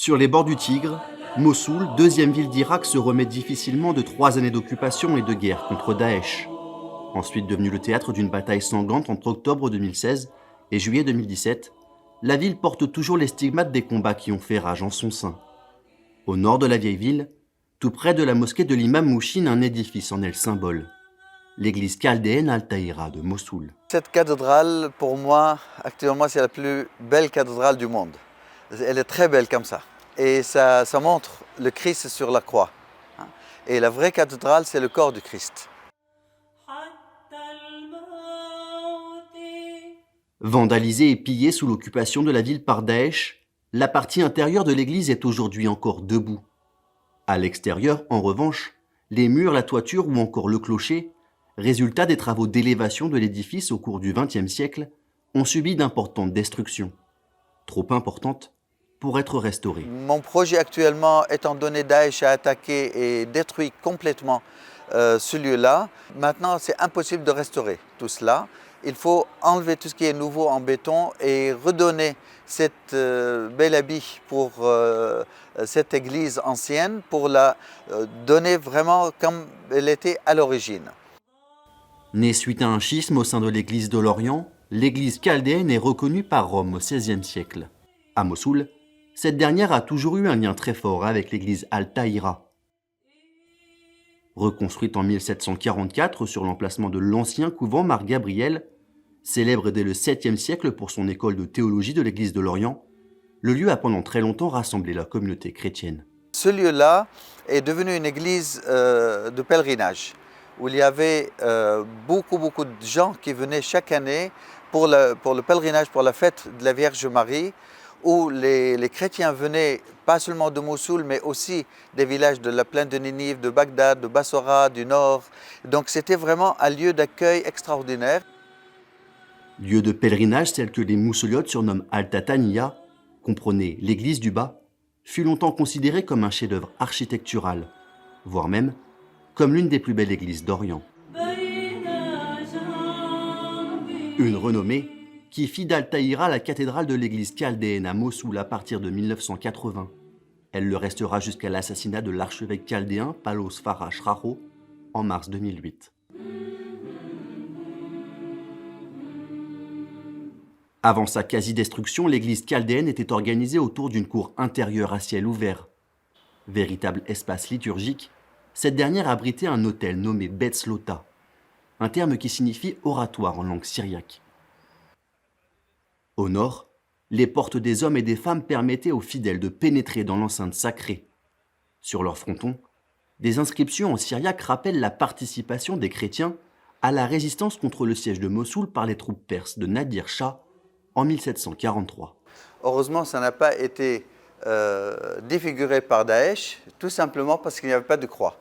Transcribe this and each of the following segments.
Sur les bords du Tigre, Mossoul, deuxième ville d'Irak, se remet difficilement de 3 années d'occupation et de guerre contre Daesh. Ensuite devenue le théâtre d'une bataille sanglante entre octobre 2016 et juillet 2017, la ville porte toujours les stigmates des combats qui ont fait rage en son sein. Au nord de la vieille ville, tout près de la mosquée de l'imam Mouchine, un édifice en est le symbole. L'église chaldéenne Al-Tahira de Mossoul. Cette cathédrale, pour moi, actuellement, c'est la plus belle cathédrale du monde. Elle est très belle comme ça. Et ça montre le Christ sur la croix. Et la vraie cathédrale, c'est le corps du Christ. Vandalisée et pillée sous l'occupation de la ville par Daesh, la partie intérieure de l'église est aujourd'hui encore debout. À l'extérieur, en revanche, les murs, la toiture ou encore le clocher, résultat des travaux d'élévation de l'édifice au cours du XXe siècle, ont subi d'importantes destructions. Trop importantes pour être restaurées. Mon projet actuellement, étant donné Daesh a attaqué et détruit complètement ce lieu-là, maintenant c'est impossible de restaurer tout cela. Il faut enlever tout ce qui est nouveau en béton et redonner cette belle habit pour cette église ancienne, pour la donner vraiment comme elle était à l'origine. Née suite à un schisme au sein de l'église de l'Orient, l'église chaldéenne est reconnue par Rome au XVIe siècle. À Mossoul, cette dernière a toujours eu un lien très fort avec l'église Al-Tahira. Reconstruite en 1744 sur l'emplacement de l'ancien couvent Mar-Gabriel, célèbre dès le 7e siècle pour son école de théologie de l'église de l'Orient, le lieu a pendant très longtemps rassemblé la communauté chrétienne. Ce lieu-là est devenu une église de pèlerinage, où il y avait beaucoup de gens qui venaient chaque année pour le pèlerinage, pour la fête de la Vierge Marie, où les chrétiens venaient pas seulement de Mossoul, mais aussi des villages de la plaine de Ninive, de Bagdad, de Bassora, du nord. Donc c'était vraiment un lieu d'accueil extraordinaire. Lieu de pèlerinage tel que les moussoliotes surnomment Al-Tataniya, comprenez l'église du bas, fut longtemps considéré comme un chef-d'œuvre architectural, voire même comme l'une des plus belles églises d'Orient. Une renommée qui fit d'Al-Tahira la cathédrale de l'église chaldéenne à Mossoul à partir de 1980. Elle le restera jusqu'à l'assassinat de l'archevêque chaldéen Palos Farah Shraho en mars 2008. Avant sa quasi-destruction, l'église chaldéenne était organisée autour d'une cour intérieure à ciel ouvert. Véritable espace liturgique, cette dernière abritait un autel nommé Betslota, un terme qui signifie oratoire en langue syriaque. Au nord, les portes des hommes et des femmes permettaient aux fidèles de pénétrer dans l'enceinte sacrée. Sur leur fronton, des inscriptions en syriaque rappellent la participation des chrétiens à la résistance contre le siège de Mossoul par les troupes perses de Nadir Shah en 1743. Heureusement, ça n'a pas été défiguré par Daesh, tout simplement parce qu'il n'y avait pas de croix.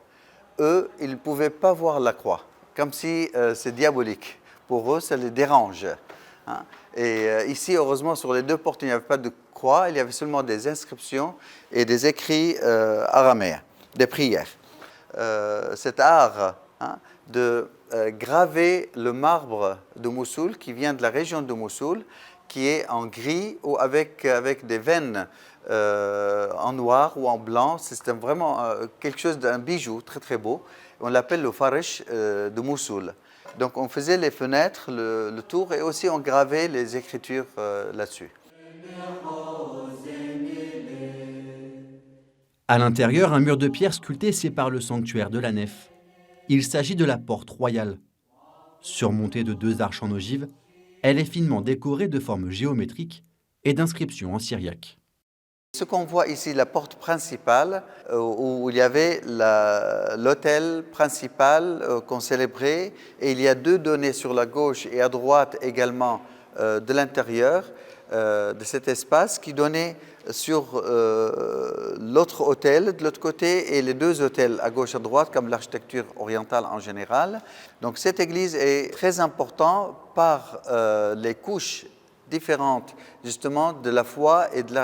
Eux, ils ne pouvaient pas voir la croix, comme si c'est diabolique. Pour eux, ça les dérange. Et ici, heureusement, sur les deux portes, il n'y avait pas de croix, il y avait seulement des inscriptions et des écrits araméens, des prières. Cet art de graver le marbre de Mossoul, qui vient de la région de Mossoul, qui est en gris ou avec des veines en noir ou en blanc. C'est vraiment quelque chose d'un bijou très très beau. On l'appelle le farish de Mossoul. Donc on faisait les fenêtres, le tour, et aussi on gravait les écritures là-dessus. À l'intérieur, un mur de pierre sculpté sépare le sanctuaire de la nef. Il s'agit de la porte royale. Surmontée de 2 arches en ogive, elle est finement décorée de formes géométriques et d'inscriptions en syriaque. Ce qu'on voit ici, la porte principale, où il y avait l'autel principal qu'on célébrait, et il y a 2 données sur la gauche et à droite également de l'intérieur de cet espace qui donnaient sur l'autre autel de l'autre côté et les 2 autels à gauche et à droite, comme l'architecture orientale en général. Donc cette église est très importante par les couches différentes justement de la foi et de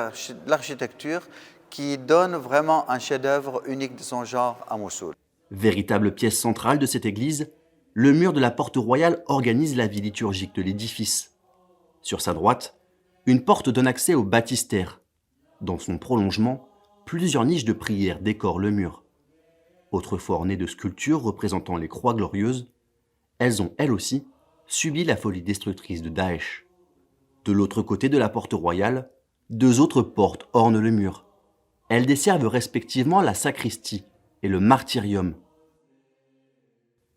l'architecture qui donne vraiment un chef-d'œuvre unique de son genre à Mossoul. Véritable pièce centrale de cette église, le mur de la porte royale organise la vie liturgique de l'édifice. Sur sa droite, une porte donne accès au baptistère. Dans son prolongement, plusieurs niches de prière décorent le mur. Autrefois ornées de sculptures représentant les croix glorieuses, elles ont, elles aussi, subi la folie destructrice de Daesh. De l'autre côté de la porte royale, 2 autres portes ornent le mur. Elles desservent respectivement la sacristie et le martyrium.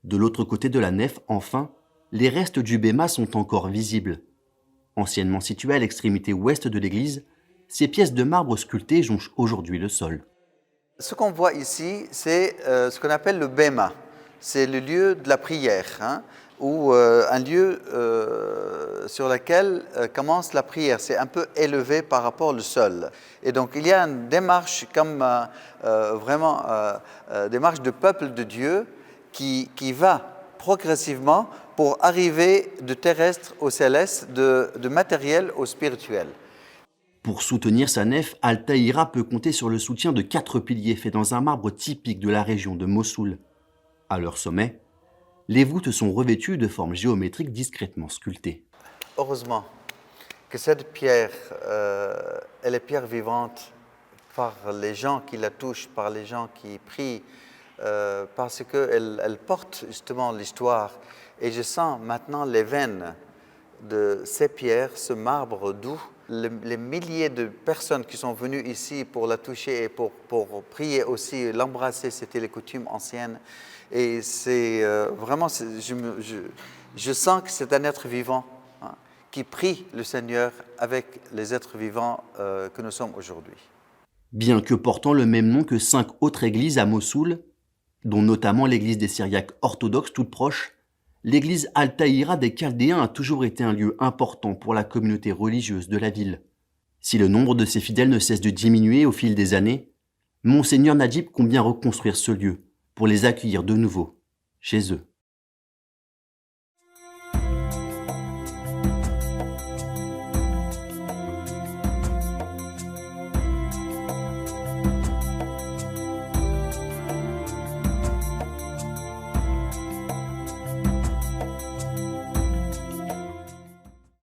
De l'autre côté de la nef, enfin, les restes du bema sont encore visibles. Anciennement situées à l'extrémité ouest de l'église, ces pièces de marbre sculptées jonchent aujourd'hui le sol. Ce qu'on voit ici, c'est ce qu'on appelle le bema. C'est le lieu de la prière, ou un lieu sur lequel commence la prière. C'est un peu élevé par rapport au sol. Et donc il y a une démarche comme vraiment démarche de peuple de Dieu qui va progressivement pour arriver de terrestre au céleste, de matériel au spirituel. Pour soutenir sa nef, Al-Tahira peut compter sur le soutien de 4 piliers faits dans un marbre typique de la région de Mossoul. À leur sommet, les voûtes sont revêtues de formes géométriques discrètement sculptées. Heureusement que cette pierre, elle est pierre vivante par les gens qui la touchent, par les gens qui prient, parce qu'elle porte justement l'histoire. Et je sens maintenant les veines de ces pierres, ce marbre doux. Les milliers de personnes qui sont venues ici pour la toucher et pour prier aussi, l'embrasser, c'était les coutumes anciennes. Et c'est vraiment, je sens que c'est un être vivant qui prie le Seigneur avec les êtres vivants que nous sommes aujourd'hui. Bien que portant le même nom que 5 autres églises à Mossoul, dont notamment l'église des Syriaques orthodoxes toute proche, l'église Al-Tahira des Chaldéens a toujours été un lieu important pour la communauté religieuse de la ville. Si le nombre de ses fidèles ne cesse de diminuer au fil des années, Monseigneur Najib compte bien reconstruire ce lieu pour les accueillir de nouveau chez eux.